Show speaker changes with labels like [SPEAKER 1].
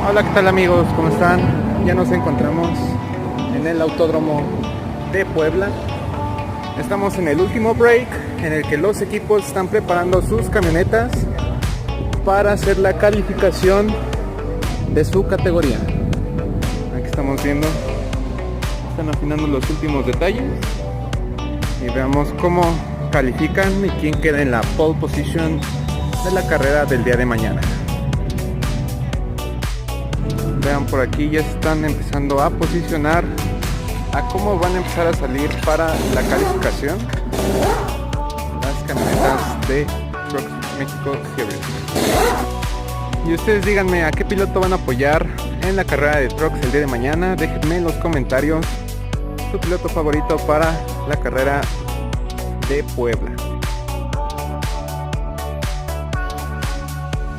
[SPEAKER 1] Hola, ¿qué tal amigos? ¿Cómo están? Ya nos encontramos en el Autódromo de Puebla. Estamos en el último break en el que los equipos están preparando sus camionetas para hacer la calificación de su categoría. Aquí estamos viendo, están afinando los últimos detalles y veamos cómo califican y quién queda en la pole position de la carrera del día de mañana. Vean, por aquí ya están empezando a posicionar a cómo van a empezar a salir para la calificación las camionetas de Trucks México Series. Y ustedes díganme a qué piloto van a apoyar en la carrera de Trucks el día de mañana. Déjenme en los comentarios su piloto favorito para la carrera de Puebla.